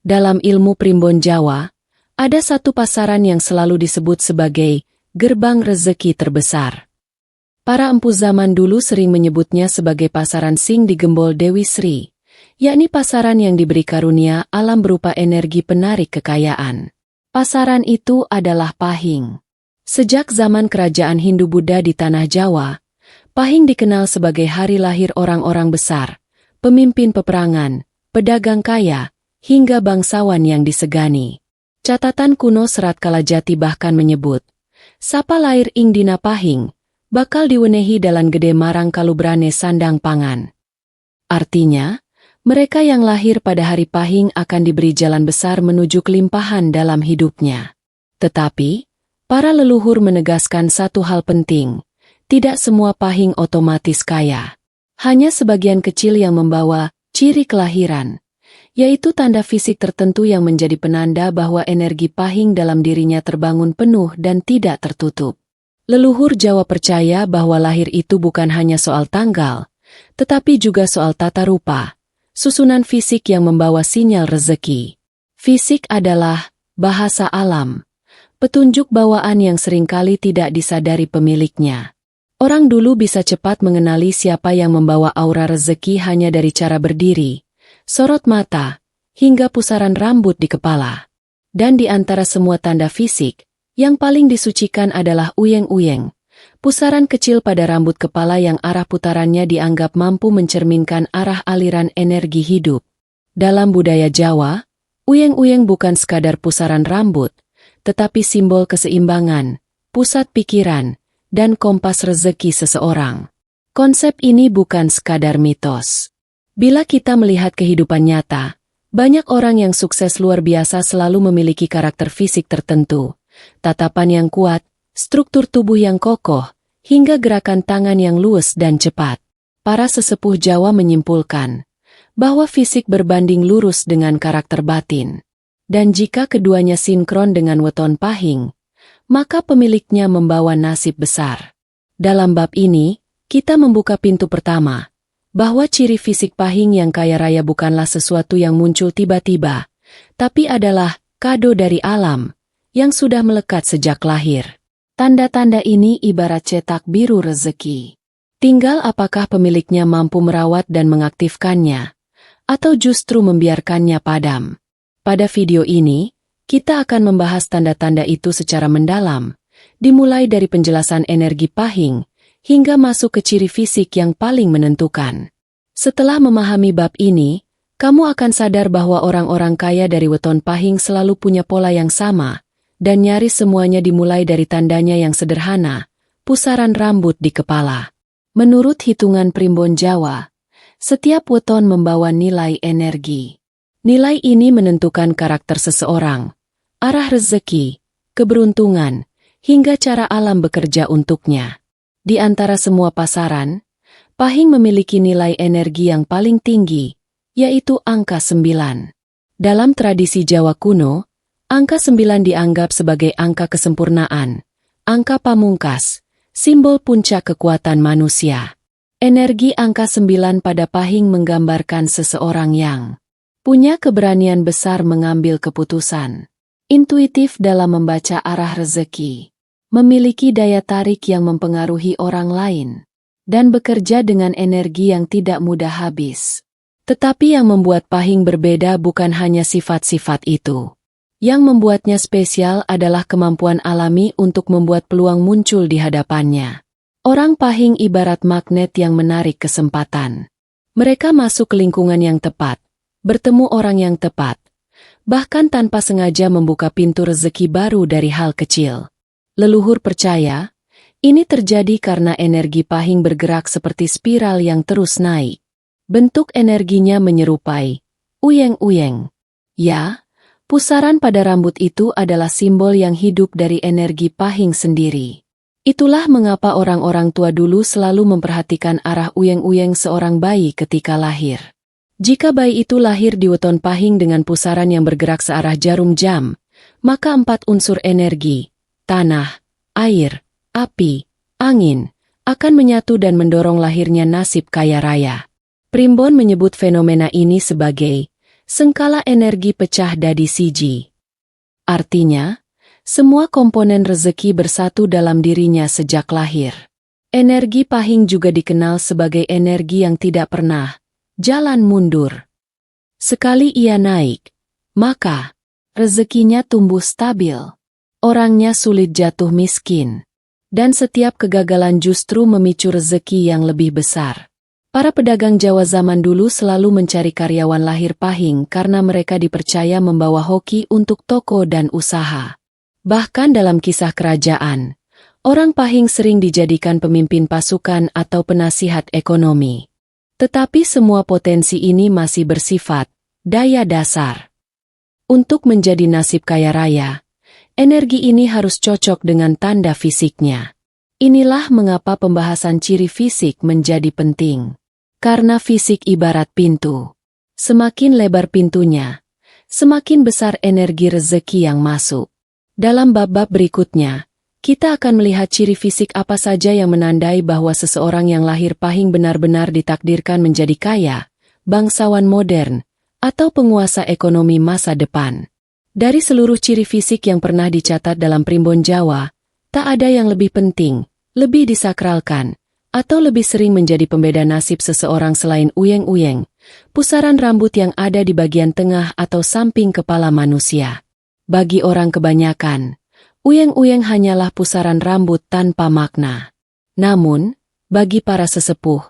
Dalam ilmu primbon Jawa, ada satu pasaran yang selalu disebut sebagai gerbang rezeki terbesar. Para empu zaman dulu sering menyebutnya sebagai pasaran Sing di Gembol Dewi Sri, yakni pasaran yang diberi karunia alam berupa energi penarik kekayaan. Pasaran itu adalah Pahing. Sejak zaman kerajaan Hindu-Buddha di tanah Jawa, Pahing dikenal sebagai hari lahir orang-orang besar, pemimpin peperangan, pedagang kaya, hingga bangsawan yang disegani. Catatan kuno Serat Kalajati bahkan menyebut, sapa lahir ing dina Pahing, bakal diwenehi dalan gede marang kalubrane sandang pangan. Artinya, mereka yang lahir pada hari Pahing akan diberi jalan besar menuju kelimpahan dalam hidupnya. Tetapi, para leluhur menegaskan satu hal penting, tidak semua Pahing otomatis kaya. Hanya sebagian kecil yang membawa ciri kelahiran, yaitu tanda fisik tertentu yang menjadi penanda bahwa energi Pahing dalam dirinya terbangun penuh dan tidak tertutup. Leluhur Jawa percaya bahwa lahir itu bukan hanya soal tanggal, tetapi juga soal tata rupa, susunan fisik yang membawa sinyal rezeki. Fisik adalah bahasa alam, petunjuk bawaan yang seringkali tidak disadari pemiliknya. Orang dulu bisa cepat mengenali siapa yang membawa aura rezeki hanya dari cara berdiri, sorot mata, hingga pusaran rambut di kepala. Dan di antara semua tanda fisik, yang paling disucikan adalah uyeng-uyeng, pusaran kecil pada rambut kepala yang arah putarannya dianggap mampu mencerminkan arah aliran energi hidup. Dalam budaya Jawa, uyeng-uyeng bukan sekadar pusaran rambut, tetapi simbol keseimbangan, pusat pikiran, dan kompas rezeki seseorang. Konsep ini bukan sekadar mitos. Bila kita melihat kehidupan nyata, banyak orang yang sukses luar biasa selalu memiliki karakter fisik tertentu, tatapan yang kuat, struktur tubuh yang kokoh, hingga gerakan tangan yang luwes dan cepat. Para sesepuh Jawa menyimpulkan bahwa fisik berbanding lurus dengan karakter batin. Dan jika keduanya sinkron dengan weton Pahing, maka pemiliknya membawa nasib besar. Dalam bab ini, kita membuka pintu pertama, bahwa ciri fisik Pahing yang kaya raya bukanlah sesuatu yang muncul tiba-tiba, tapi adalah kado dari alam, yang sudah melekat sejak lahir. Tanda-tanda ini ibarat cetak biru rezeki. Tinggal apakah pemiliknya mampu merawat dan mengaktifkannya, atau justru membiarkannya padam. Pada video ini, kita akan membahas tanda-tanda itu secara mendalam, dimulai dari penjelasan energi Pahing, hingga masuk ke ciri fisik yang paling menentukan. Setelah memahami bab ini, kamu akan sadar bahwa orang-orang kaya dari weton Pahing selalu punya pola yang sama, dan nyaris semuanya dimulai dari tandanya yang sederhana, pusaran rambut di kepala. Menurut hitungan primbon Jawa, setiap weton membawa nilai energi. Nilai ini menentukan karakter seseorang, arah rezeki, keberuntungan, hingga cara alam bekerja untuknya. Di antara semua pasaran, Pahing memiliki nilai energi yang paling tinggi, yaitu angka 9. Dalam tradisi Jawa kuno, angka 9 dianggap sebagai angka kesempurnaan, angka pamungkas, simbol puncak kekuatan manusia. Energi angka 9 pada Pahing menggambarkan seseorang yang punya keberanian besar mengambil keputusan, intuitif dalam membaca arah rezeki, memiliki daya tarik yang mempengaruhi orang lain, dan bekerja dengan energi yang tidak mudah habis. Tetapi yang membuat Pahing berbeda bukan hanya sifat-sifat itu. Yang membuatnya spesial adalah kemampuan alami untuk membuat peluang muncul di hadapannya. Orang Pahing ibarat magnet yang menarik kesempatan. Mereka masuk ke lingkungan yang tepat, bertemu orang yang tepat, bahkan tanpa sengaja membuka pintu rezeki baru dari hal kecil. Leluhur percaya, ini terjadi karena energi Pahing bergerak seperti spiral yang terus naik. Bentuk energinya menyerupai uyeng-uyeng. Ya, pusaran pada rambut itu adalah simbol yang hidup dari energi Pahing sendiri. Itulah mengapa orang-orang tua dulu selalu memperhatikan arah uyeng-uyeng seorang bayi ketika lahir. Jika bayi itu lahir di weton Pahing dengan pusaran yang bergerak searah jarum jam, maka 4 unsur energi, tanah, air, api, angin, akan menyatu dan mendorong lahirnya nasib kaya raya. Primbon menyebut fenomena ini sebagai sengkala energi pecah dadi siji. Artinya, semua komponen rezeki bersatu dalam dirinya sejak lahir. Energi pahing juga dikenal sebagai energi yang tidak pernah jalan mundur. Sekali ia naik, maka rezekinya tumbuh stabil. Orangnya sulit jatuh miskin. Dan setiap kegagalan justru memicu rezeki yang lebih besar. Para pedagang Jawa zaman dulu selalu mencari karyawan lahir pahing karena mereka dipercaya membawa hoki untuk toko dan usaha. Bahkan dalam kisah kerajaan, orang pahing sering dijadikan pemimpin pasukan atau penasihat ekonomi. Tetapi semua potensi ini masih bersifat daya dasar. Untuk menjadi nasib kaya raya, energi ini harus cocok dengan tanda fisiknya. Inilah mengapa pembahasan ciri fisik menjadi penting. Karena fisik ibarat pintu. Semakin lebar pintunya, semakin besar energi rezeki yang masuk. Dalam bab-bab berikutnya, kita akan melihat ciri fisik apa saja yang menandai bahwa seseorang yang lahir pahing benar-benar ditakdirkan menjadi kaya, bangsawan modern, atau penguasa ekonomi masa depan. Dari seluruh ciri fisik yang pernah dicatat dalam primbon Jawa, tak ada yang lebih penting, lebih disakralkan, atau lebih sering menjadi pembeda nasib seseorang selain uyeng-uyeng, pusaran rambut yang ada di bagian tengah atau samping kepala manusia. Bagi orang kebanyakan, uyeng-uyeng hanyalah pusaran rambut tanpa makna. Namun, bagi para sesepuh,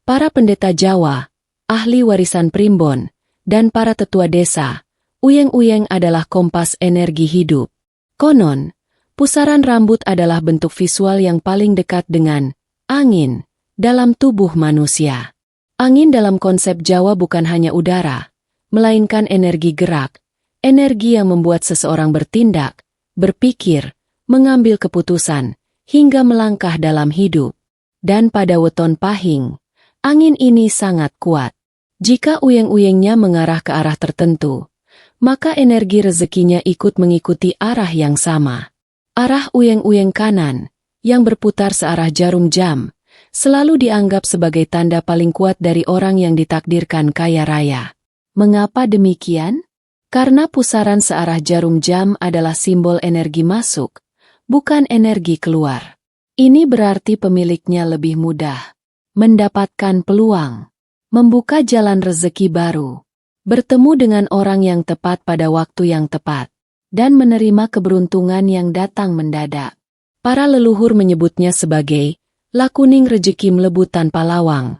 para pendeta Jawa, ahli warisan primbon, dan para tetua desa, uyeng-uyeng adalah kompas energi hidup. Konon, pusaran rambut adalah bentuk visual yang paling dekat dengan angin dalam tubuh manusia. Angin dalam konsep Jawa bukan hanya udara, melainkan energi gerak, energi yang membuat seseorang bertindak, berpikir, mengambil keputusan, hingga melangkah dalam hidup. Dan pada weton pahing, angin ini sangat kuat. Jika uyeng-uyengnya mengarah ke arah tertentu, maka energi rezekinya ikut mengikuti arah yang sama. Arah uyeng-uyeng kanan, yang berputar searah jarum jam, selalu dianggap sebagai tanda paling kuat dari orang yang ditakdirkan kaya raya. Mengapa demikian? Karena pusaran searah jarum jam adalah simbol energi masuk, bukan energi keluar. Ini berarti pemiliknya lebih mudah mendapatkan peluang, membuka jalan rezeki baru, bertemu dengan orang yang tepat pada waktu yang tepat, dan menerima keberuntungan yang datang mendadak. Para leluhur menyebutnya sebagai lakuning rejeki mlebu tanpa lawang.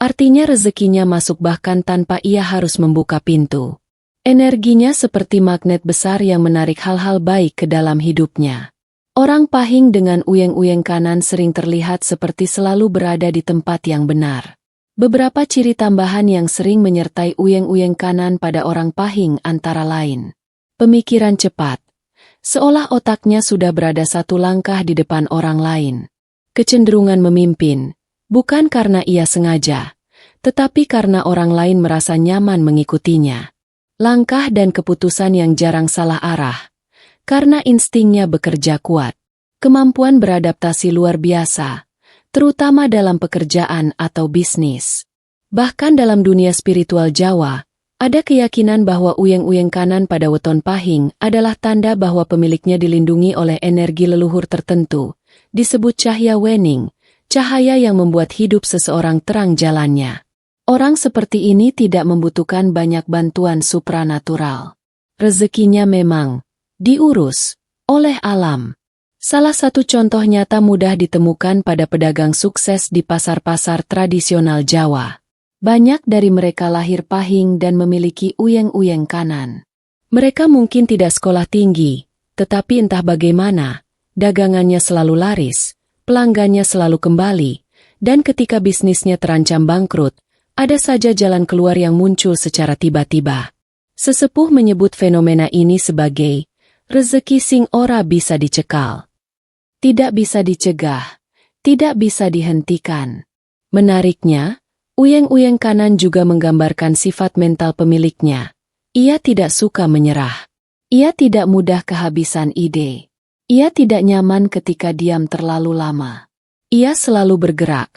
Artinya rezekinya masuk bahkan tanpa ia harus membuka pintu. Energinya seperti magnet besar yang menarik hal-hal baik ke dalam hidupnya. Orang pahing dengan uyeng-uyeng kanan sering terlihat seperti selalu berada di tempat yang benar. Beberapa ciri tambahan yang sering menyertai uyeng-uyeng kanan pada orang pahing antara lain. Pemikiran cepat. Seolah otaknya sudah berada satu langkah di depan orang lain. Kecenderungan memimpin, bukan karena ia sengaja, tetapi karena orang lain merasa nyaman mengikutinya. Langkah dan keputusan yang jarang salah arah, karena instingnya bekerja kuat. Kemampuan beradaptasi luar biasa, terutama dalam pekerjaan atau bisnis. Bahkan dalam dunia spiritual Jawa, ada keyakinan bahwa uyeng-uyeng kanan pada weton pahing adalah tanda bahwa pemiliknya dilindungi oleh energi leluhur tertentu, disebut cahya wening, cahaya yang membuat hidup seseorang terang jalannya. Orang seperti ini tidak membutuhkan banyak bantuan supranatural. Rezekinya memang diurus oleh alam. Salah satu contoh nyata mudah ditemukan pada pedagang sukses di pasar-pasar tradisional Jawa. Banyak dari mereka lahir pahing dan memiliki uyeng-uyeng kanan. Mereka mungkin tidak sekolah tinggi, tetapi entah bagaimana, dagangannya selalu laris, pelanggannya selalu kembali, dan ketika bisnisnya terancam bangkrut, ada saja jalan keluar yang muncul secara tiba-tiba. Sesepuh menyebut fenomena ini sebagai rezeki sing ora bisa dicekal. Tidak bisa dicegah, tidak bisa dihentikan. Menariknya, uyeng-uyeng kanan juga menggambarkan sifat mental pemiliknya. Ia tidak suka menyerah. Ia tidak mudah kehabisan ide. Ia tidak nyaman ketika diam terlalu lama. Ia selalu bergerak,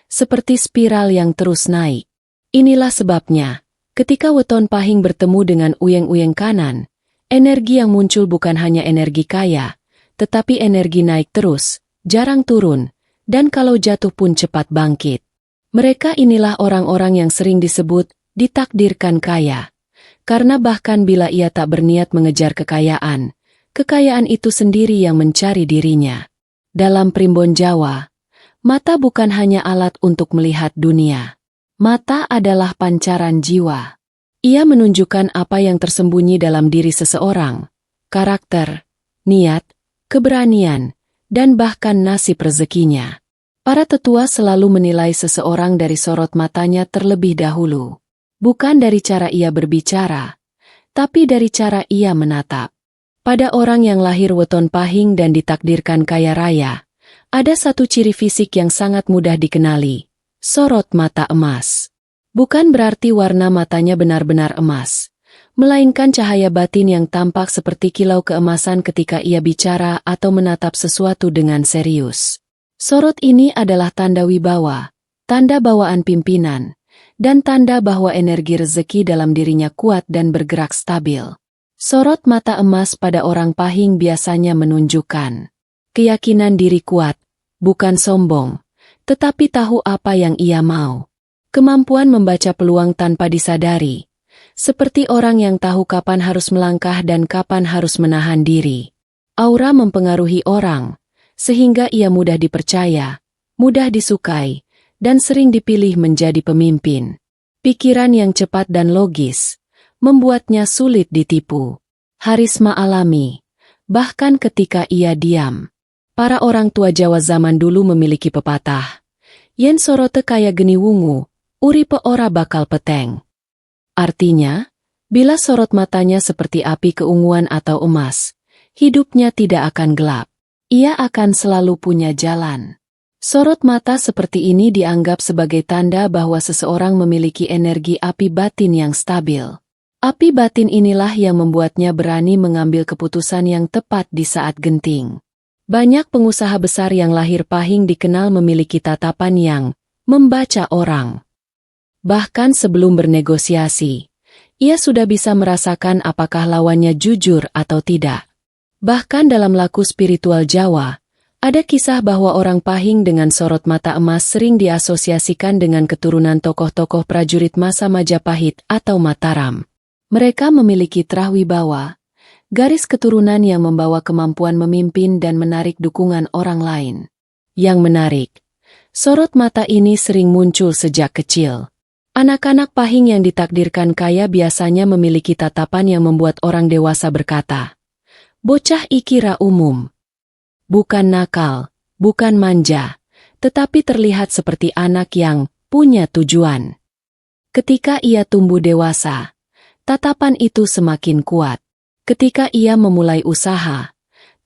seperti spiral yang terus naik. Inilah sebabnya, Ketika weton pahing bertemu dengan uyeng-uyeng kanan, energi yang muncul bukan hanya energi kaya, tetapi energi naik terus, jarang turun, dan kalau jatuh pun cepat bangkit. Mereka inilah orang-orang yang sering disebut ditakdirkan kaya. Karena bahkan bila ia tak berniat mengejar kekayaan, kekayaan itu sendiri yang mencari dirinya. Dalam primbon Jawa, mata bukan hanya alat untuk melihat dunia. Mata adalah pancaran jiwa. Ia menunjukkan apa yang tersembunyi dalam diri seseorang, karakter, niat, keberanian, dan bahkan nasib rezekinya. Para tetua selalu menilai seseorang dari sorot matanya terlebih dahulu. Bukan dari cara ia berbicara, tapi dari cara ia menatap. Pada orang yang lahir weton pahing dan ditakdirkan kaya raya, ada satu ciri fisik yang sangat mudah dikenali. Sorot mata emas. Bukan berarti warna matanya benar-benar emas, melainkan cahaya batin yang tampak seperti kilau keemasan ketika ia bicara atau menatap sesuatu dengan serius. Sorot ini adalah tanda wibawa, tanda bawaan pimpinan, dan tanda bahwa energi rezeki dalam dirinya kuat dan bergerak stabil. Sorot mata emas pada orang pahing biasanya menunjukkan keyakinan diri kuat, bukan sombong, tetapi tahu apa yang ia mau. Kemampuan membaca peluang tanpa disadari, seperti orang yang tahu kapan harus melangkah dan kapan harus menahan diri. Aura mempengaruhi orang, sehingga ia mudah dipercaya, mudah disukai, dan sering dipilih menjadi pemimpin. Pikiran yang cepat dan logis membuatnya sulit ditipu. Harisma alami, bahkan ketika ia diam. Para orang tua Jawa zaman dulu memiliki pepatah, yen sorote kaya geni wungu, uripe ora bakal peteng. Artinya, bila sorot matanya seperti api keunguan atau emas, hidupnya tidak akan gelap. Ia akan selalu punya jalan. Sorot mata seperti ini dianggap sebagai tanda bahwa seseorang memiliki energi api batin yang stabil. Api batin inilah yang membuatnya berani mengambil keputusan yang tepat di saat genting. Banyak pengusaha besar yang lahir pahing dikenal memiliki tatapan yang membaca orang. Bahkan sebelum bernegosiasi, ia sudah bisa merasakan apakah lawannya jujur atau tidak. Bahkan dalam laku spiritual Jawa, ada kisah bahwa orang pahing dengan sorot mata emas sering diasosiasikan dengan keturunan tokoh-tokoh prajurit masa Majapahit atau Mataram. Mereka memiliki trah wibawa, garis keturunan yang membawa kemampuan memimpin dan menarik dukungan orang lain. Yang menarik, sorot mata ini sering muncul sejak kecil. Anak-anak pahing yang ditakdirkan kaya biasanya memiliki tatapan yang membuat orang dewasa berkata, "Bocah ikira umum." Bukan nakal, bukan manja, tetapi terlihat seperti anak yang punya tujuan. Ketika ia tumbuh dewasa, tatapan itu semakin kuat. Ketika ia memulai usaha,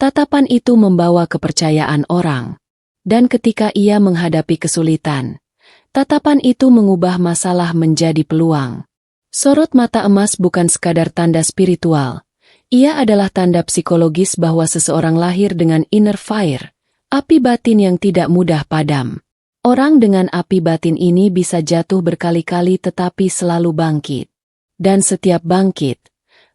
tatapan itu membawa kepercayaan orang. Dan ketika ia menghadapi kesulitan, tatapan itu mengubah masalah menjadi peluang. Sorot mata emas bukan sekadar tanda spiritual. Ia adalah tanda psikologis bahwa seseorang lahir dengan inner fire, api batin yang tidak mudah padam. Orang dengan api batin ini bisa jatuh berkali-kali tetapi selalu bangkit. Dan setiap bangkit,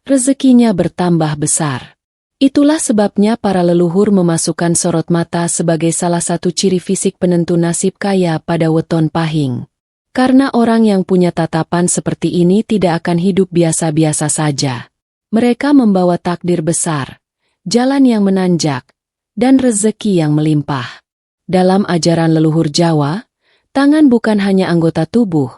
rezekinya bertambah besar. Itulah sebabnya para leluhur memasukkan sorot mata sebagai salah satu ciri fisik penentu nasib kaya pada weton pahing. Karena orang yang punya tatapan seperti ini tidak akan hidup biasa-biasa saja. Mereka membawa takdir besar, jalan yang menanjak, dan rezeki yang melimpah. Dalam ajaran leluhur Jawa, tangan bukan hanya anggota tubuh,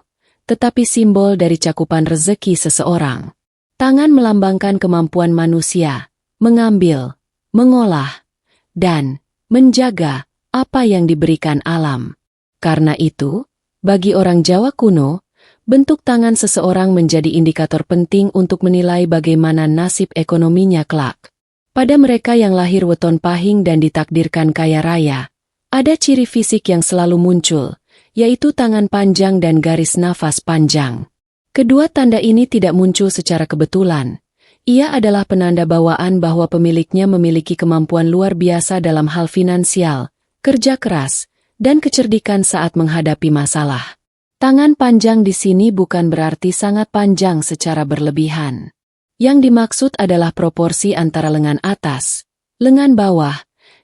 tetapi simbol dari cakupan rezeki seseorang. Tangan melambangkan kemampuan manusia, mengambil, mengolah, dan menjaga apa yang diberikan alam. Karena itu, bagi orang Jawa kuno, bentuk tangan seseorang menjadi indikator penting untuk menilai bagaimana nasib ekonominya kelak. Pada mereka yang lahir weton pahing dan ditakdirkan kaya raya, ada ciri fisik yang selalu muncul, yaitu tangan panjang dan garis nafas panjang. Kedua tanda ini tidak muncul secara kebetulan. Ia adalah penanda bawaan bahwa pemiliknya memiliki kemampuan luar biasa dalam hal finansial, kerja keras, dan kecerdikan saat menghadapi masalah. Tangan panjang di sini bukan berarti sangat panjang secara berlebihan. Yang dimaksud adalah proporsi antara lengan atas, lengan bawah,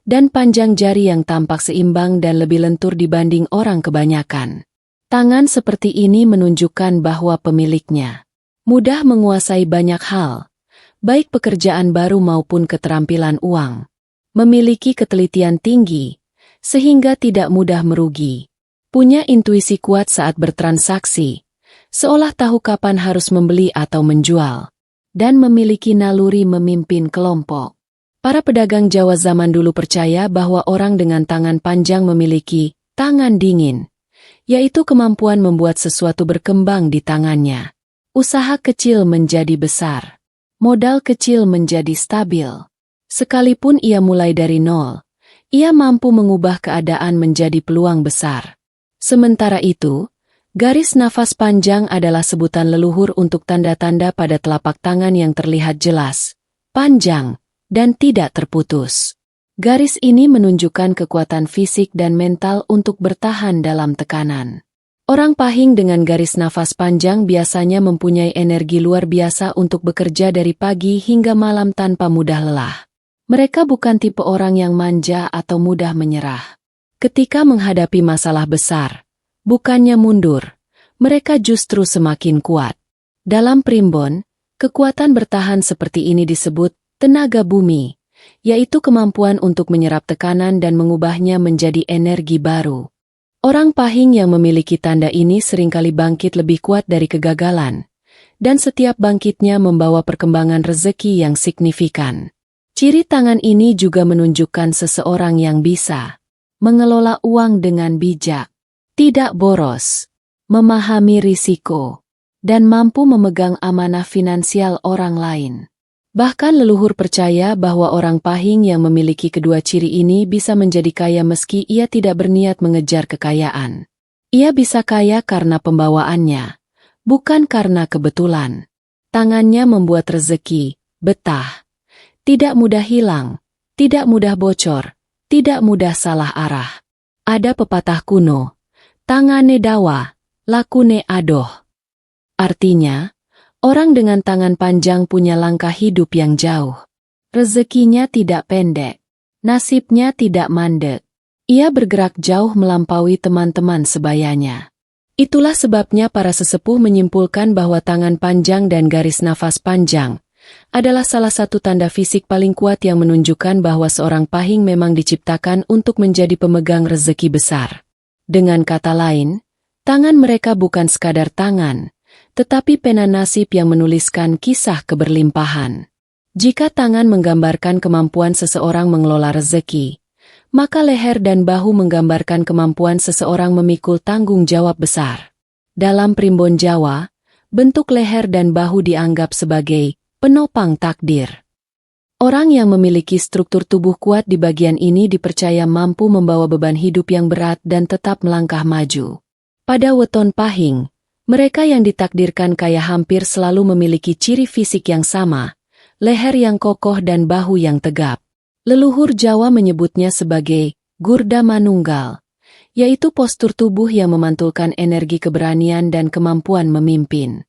dan panjang jari yang tampak seimbang dan lebih lentur dibanding orang kebanyakan. Tangan seperti ini menunjukkan bahwa pemiliknya mudah menguasai banyak hal, baik pekerjaan baru maupun keterampilan uang. Memiliki ketelitian tinggi, sehingga tidak mudah merugi. Punya intuisi kuat saat bertransaksi, seolah tahu kapan harus membeli atau menjual. Dan memiliki naluri memimpin kelompok. Para pedagang Jawa zaman dulu percaya bahwa orang dengan tangan panjang memiliki tangan dingin, yaitu kemampuan membuat sesuatu berkembang di tangannya. Usaha kecil menjadi besar. Modal kecil menjadi stabil. Sekalipun ia mulai dari nol, ia mampu mengubah keadaan menjadi peluang besar. Sementara itu, garis nafas panjang adalah sebutan leluhur untuk tanda-tanda pada telapak tangan yang terlihat jelas, panjang, dan tidak terputus. Garis ini menunjukkan kekuatan fisik dan mental untuk bertahan dalam tekanan. Orang Pahing dengan garis nafas panjang biasanya mempunyai energi luar biasa untuk bekerja dari pagi hingga malam tanpa mudah lelah. Mereka bukan tipe orang yang manja atau mudah menyerah. Ketika menghadapi masalah besar, bukannya mundur, mereka justru semakin kuat. Dalam primbon, kekuatan bertahan seperti ini disebut tenaga bumi, yaitu kemampuan untuk menyerap tekanan dan mengubahnya menjadi energi baru. Orang Pahing yang memiliki tanda ini seringkali bangkit lebih kuat dari kegagalan, dan setiap bangkitnya membawa perkembangan rezeki yang signifikan. Ciri tangan ini juga menunjukkan seseorang yang bisa mengelola uang dengan bijak, tidak boros, memahami risiko, dan mampu memegang amanah finansial orang lain. Bahkan leluhur percaya bahwa orang Pahing yang memiliki kedua ciri ini bisa menjadi kaya meski ia tidak berniat mengejar kekayaan. Ia bisa kaya karena pembawaannya, bukan karena kebetulan. Tangannya membuat rezeki betah, tidak mudah hilang, tidak mudah bocor, tidak mudah salah arah. Ada pepatah kuno, tangane dawa, lakune adoh. Artinya, orang dengan tangan panjang punya langkah hidup yang jauh. Rezekinya tidak pendek. Nasibnya tidak mandek. Ia bergerak jauh melampaui teman-teman sebayanya. Itulah sebabnya para sesepuh menyimpulkan bahwa tangan panjang dan garis nafas panjang adalah salah satu tanda fisik paling kuat yang menunjukkan bahwa seorang Pahing memang diciptakan untuk menjadi pemegang rezeki besar. Dengan kata lain, tangan mereka bukan sekadar tangan, tetapi pena nasib yang menuliskan kisah keberlimpahan. Jika tangan menggambarkan kemampuan seseorang mengelola rezeki, maka leher dan bahu menggambarkan kemampuan seseorang memikul tanggung jawab besar. Dalam primbon Jawa, bentuk leher dan bahu dianggap sebagai penopang takdir. Orang yang memiliki struktur tubuh kuat di bagian ini dipercaya mampu membawa beban hidup yang berat dan tetap melangkah maju. Pada weton Pahing, mereka yang ditakdirkan kaya hampir selalu memiliki ciri fisik yang sama, leher yang kokoh dan bahu yang tegap. Leluhur Jawa menyebutnya sebagai gurda manunggal, yaitu postur tubuh yang memantulkan energi keberanian dan kemampuan memimpin.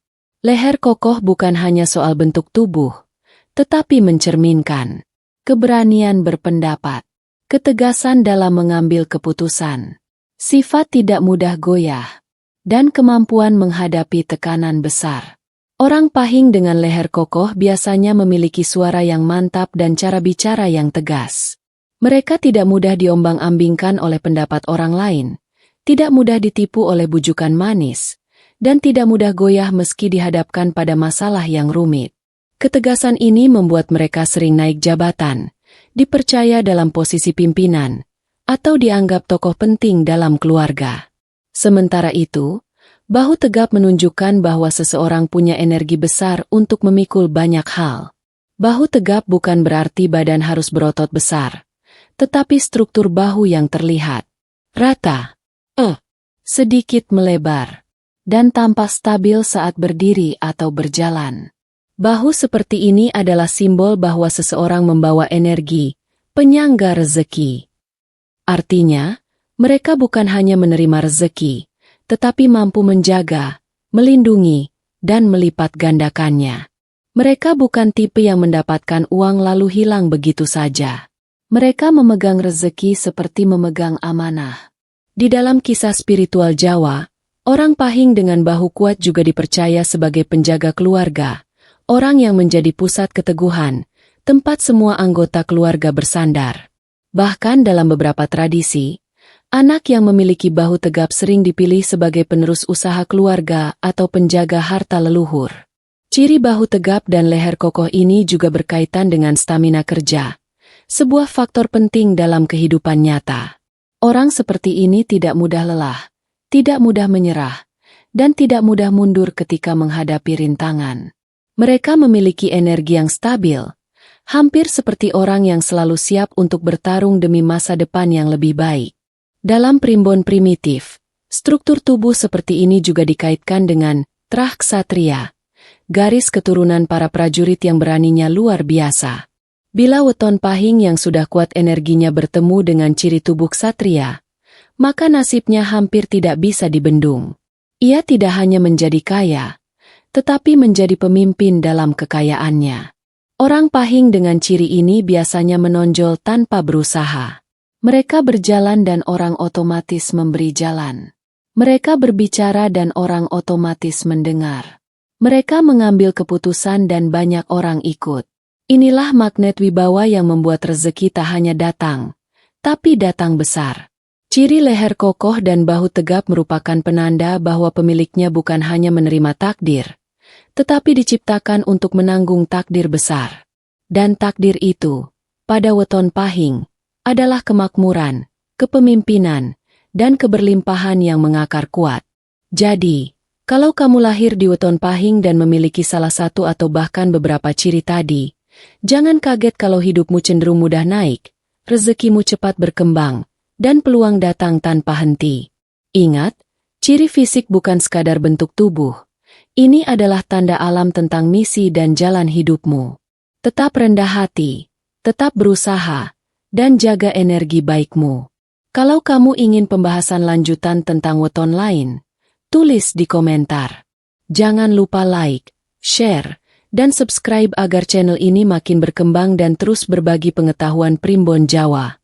Leher kokoh bukan hanya soal bentuk tubuh, tetapi mencerminkan keberanian berpendapat, ketegasan dalam mengambil keputusan, sifat tidak mudah goyah, dan kemampuan menghadapi tekanan besar. Orang Pahing dengan leher kokoh biasanya memiliki suara yang mantap dan cara bicara yang tegas. Mereka tidak mudah diombang-ambingkan oleh pendapat orang lain, tidak mudah ditipu oleh bujukan manis, dan tidak mudah goyah meski dihadapkan pada masalah yang rumit. Ketegasan ini membuat mereka sering naik jabatan, dipercaya dalam posisi pimpinan, atau dianggap tokoh penting dalam keluarga. Sementara itu, bahu tegap menunjukkan bahwa seseorang punya energi besar untuk memikul banyak hal. Bahu tegap bukan berarti badan harus berotot besar, tetapi struktur bahu yang terlihat rata, sedikit melebar, dan tampak stabil saat berdiri atau berjalan. Bahu seperti ini adalah simbol bahwa seseorang membawa energi, penyangga rezeki. Artinya, mereka bukan hanya menerima rezeki, tetapi mampu menjaga, melindungi, dan melipat gandakannya. Mereka bukan tipe yang mendapatkan uang lalu hilang begitu saja. Mereka memegang rezeki seperti memegang amanah. Di dalam kisah spiritual Jawa, orang Pahing dengan bahu kuat juga dipercaya sebagai penjaga keluarga, orang yang menjadi pusat keteguhan, tempat semua anggota keluarga bersandar. Bahkan dalam beberapa tradisi, anak yang memiliki bahu tegap sering dipilih sebagai penerus usaha keluarga atau penjaga harta leluhur. Ciri bahu tegap dan leher kokoh ini juga berkaitan dengan stamina kerja, sebuah faktor penting dalam kehidupan nyata. Orang seperti ini tidak mudah lelah, tidak mudah menyerah, dan tidak mudah mundur ketika menghadapi rintangan. Mereka memiliki energi yang stabil, hampir seperti orang yang selalu siap untuk bertarung demi masa depan yang lebih baik. Dalam primbon primitif, struktur tubuh seperti ini juga dikaitkan dengan trah ksatria, garis keturunan para prajurit yang beraninya luar biasa. Bila weton Pahing yang sudah kuat energinya bertemu dengan ciri tubuh ksatria, maka nasibnya hampir tidak bisa dibendung. Ia tidak hanya menjadi kaya, tetapi menjadi pemimpin dalam kekayaannya. Orang Pahing dengan ciri ini biasanya menonjol tanpa berusaha. Mereka berjalan dan orang otomatis memberi jalan. Mereka berbicara dan orang otomatis mendengar. Mereka mengambil keputusan dan banyak orang ikut. Inilah magnet wibawa yang membuat rezeki tak hanya datang, tapi datang besar. Ciri leher kokoh dan bahu tegap merupakan penanda bahwa pemiliknya bukan hanya menerima takdir, tetapi diciptakan untuk menanggung takdir besar. Dan takdir itu, pada weton Pahing, adalah kemakmuran, kepemimpinan, dan keberlimpahan yang mengakar kuat. Jadi, kalau kamu lahir di weton Pahing dan memiliki salah satu atau bahkan beberapa ciri tadi, jangan kaget kalau hidupmu cenderung mudah naik, rezekimu cepat berkembang, dan peluang datang tanpa henti. Ingat, ciri fisik bukan sekadar bentuk tubuh. Ini adalah tanda alam tentang misi dan jalan hidupmu. Tetap rendah hati, tetap berusaha, dan jaga energi baikmu. Kalau kamu ingin pembahasan lanjutan tentang weton lain, tulis di komentar. Jangan lupa like, share, dan subscribe agar channel ini makin berkembang dan terus berbagi pengetahuan primbon Jawa.